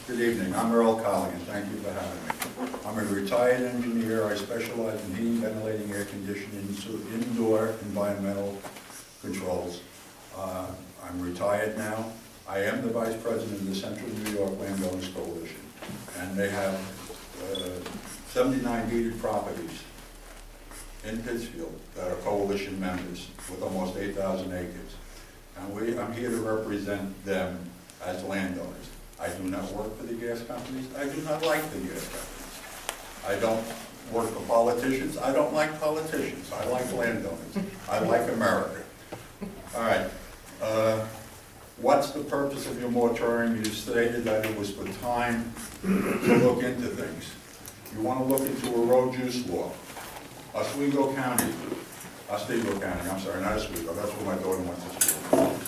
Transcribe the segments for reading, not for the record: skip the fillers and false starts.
Good evening, I'm Earl Colley, and thank you for having me. I'm a retired engineer. I specialize in heating, ventilating, air conditioning, indoor environmental controls. I'm retired now. I am the vice president of the Central New York Landowners Coalition, and they have 79 deeded properties in Pittsfield that are coalition members with almost 8,000 acres. And I'm here to represent them as landowners. I do not work for the gas companies. I do not like the gas companies. I don't work for politicians. I don't like politicians. I like landowners. I like America. All right. What's the purpose of your moratorium? You stated that it was for time to look into things. You want to look into a road use law. Oswego County, I'm sorry, not Oswego, that's where my daughter went to school,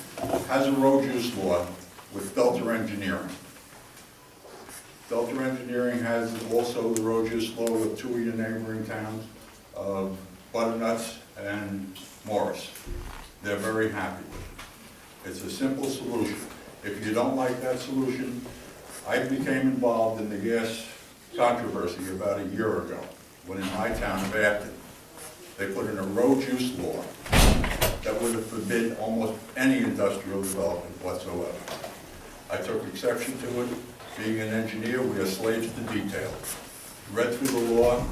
has a road use law with Delta Engineering. Delta Engineering has also the road use law with two of your neighboring towns of Butternuts and Morris. They're very happy with it. It's a simple solution. If you don't like that solution, I became involved in the gas controversy about a year ago, when in my town of Afton, they put in a road use law that would have forbid almost any industrial development whatsoever. I took exception to it. Being an engineer, we are slaves to detail. Read through the law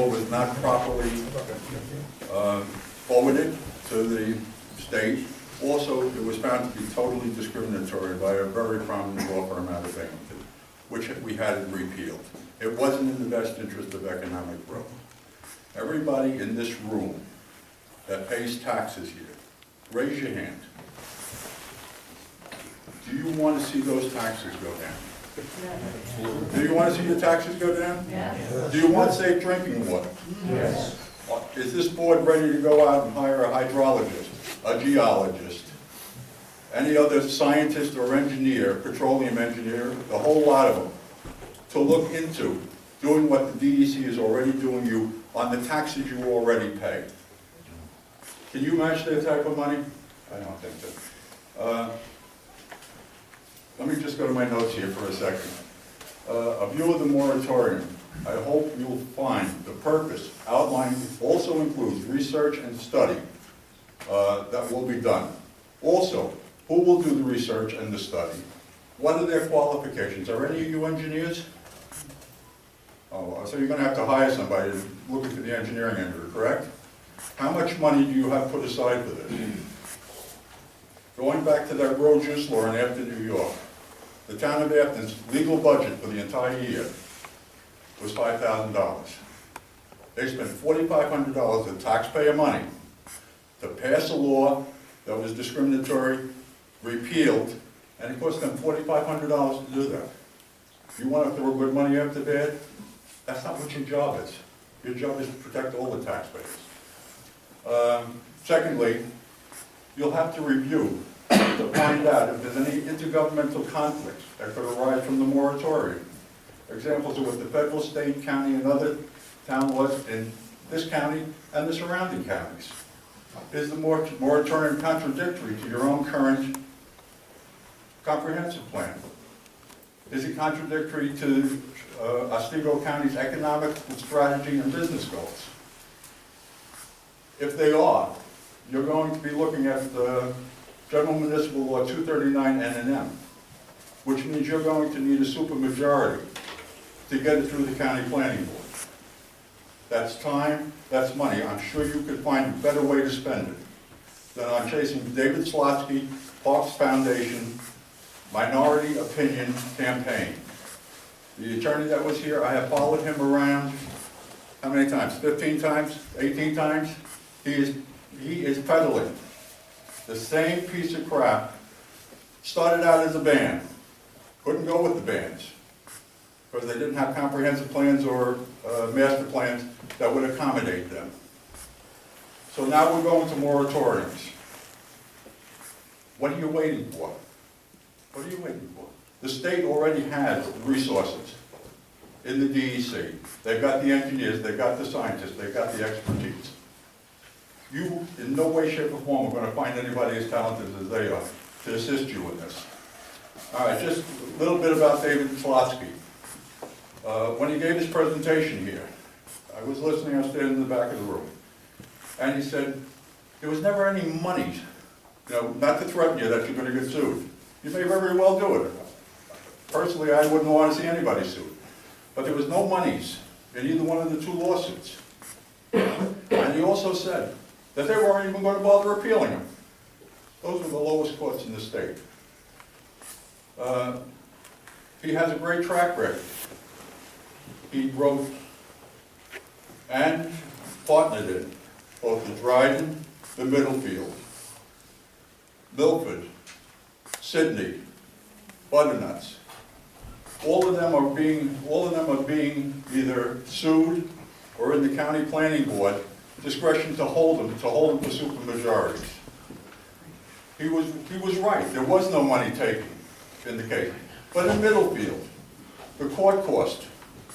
was not properly forwarded to the state. Also, it was found to be totally discriminatory by a very prominent law firm out of Binghamton, which we had it repealed. It wasn't in the best interest of economic growth. Everybody in this room that pays taxes here, raise your hand. Do you want to see those taxes go down? Do you want to see the taxes go down? Yes. Do you want safe drinking water? Yes. Is this board ready to go out and hire a hydrologist, a geologist, any other scientist or engineer, petroleum engineer, the whole lot of them, to look into doing what the DEC is already doing you on the taxes you already pay? Can you match that type of money? I don't think so. Let me just go to my notes here for a second. A view of the moratorium. I hope you'll find the purpose outlined also includes research and study that will be done. Also, who will do the research and the study? What are their qualifications? Are any of you engineers? Oh, so you're going to have to hire somebody to look into the engineering end of it, correct? How much money do you have put aside for this? Going back to that road use law in Afton, New York, the town of Afton's legal budget for the entire year was $5,000. They spent $4,500 of taxpayer money to pass a law that was discriminatory, repealed, and it cost them $4,500 to do that. You want to throw good money after bad? That's not what your job is. Your job is to protect all the taxpayers. Secondly, you'll have to review to find out if there's any intergovernmental conflicts that could arise from the moratorium. Examples of what the federal, state, county, and other town laws in this county and the surrounding counties. Is the moratorium contradictory to your own current comprehensive plan? Is it contradictory to Oswego County's economic strategy and business goals? If they are, you're going to be looking at the General Municipal Law 239 N&M, which means you're going to need a supermajority to get it through the county planning board. That's time, that's money. I'm sure you could find a better way to spend it than on chasing David Slotsky, Parks Foundation, minority opinion campaign. The attorney that was here, I have followed him around, how many times? 15 times? 18 times? He is peddling the same piece of crap. Started out as a band. Couldn't go with the bands because they didn't have comprehensive plans or master plans that would accommodate them. So now we're going to moratoriums. What are you waiting for? What are you waiting for? The state already has resources in the DEC. They've got the engineers, they've got the scientists, they've got the expertise. You, in no way, shape, or form, are gonna find anybody as talented as they are to assist you in this. All right, just a little bit about David Slotsky. When he gave his presentation here, I was listening, I was standing in the back of the room, and he said, there was never any money, not to threaten you that you're gonna get sued. You may very well do it. Personally, I wouldn't want to see anybody sued. But there was no monies in either one of the two lawsuits. And he also said that they weren't even going to bother appealing them. Those were the lowest courts in the state. He has a great track record. He wrote and partnered in both the Dryden, the Middlefield, Milford, Sydney, Butternuts. All of them are being either sued or in the county planning board, discretion to hold them for supermajorities. He was right. There was no money taken in the case. But in Middlefield, the court cost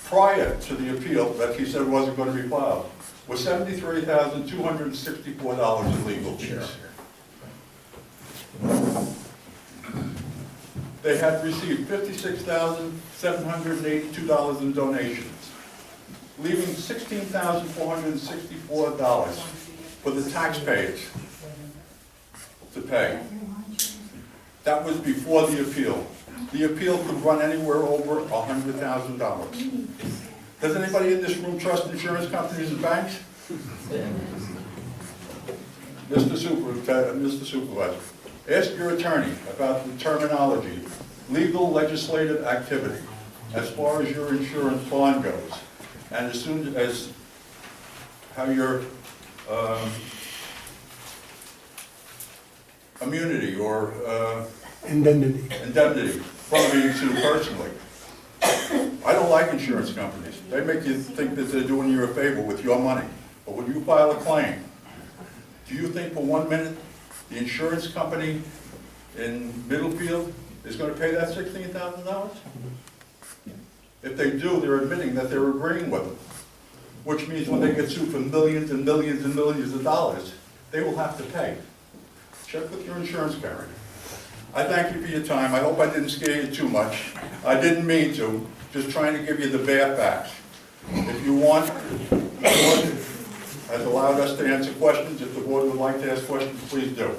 prior to the appeal that he said wasn't going to be filed was $73,264 in legal fees. They had received $56,782 in donations, leaving $16,464 for the taxpayers to pay. That was before the appeal. The appeal could run anywhere over $100,000. Does anybody in this room trust insurance companies and banks? Mr. Supervisor, ask your attorney about the terminology, legal legislative activity, as far as your insurance bond goes, and as soon as how your immunity or indemnity from being sued personally. I don't like insurance companies. They make you think that they're doing you a favor with your money. But when you file a claim, do you think for 1 minute the insurance company in Middlefield is going to pay that $16,000? If they do, they're admitting that they're agreeing with them, which means when they get sued for millions and millions and millions of dollars, they will have to pay. Check with your insurance carrier. I thank you for your time. I hope I didn't scare you too much. I didn't mean to. Just trying to give you the bare facts. If you want, the board has allowed us to answer questions. If the board would like to ask questions, please do.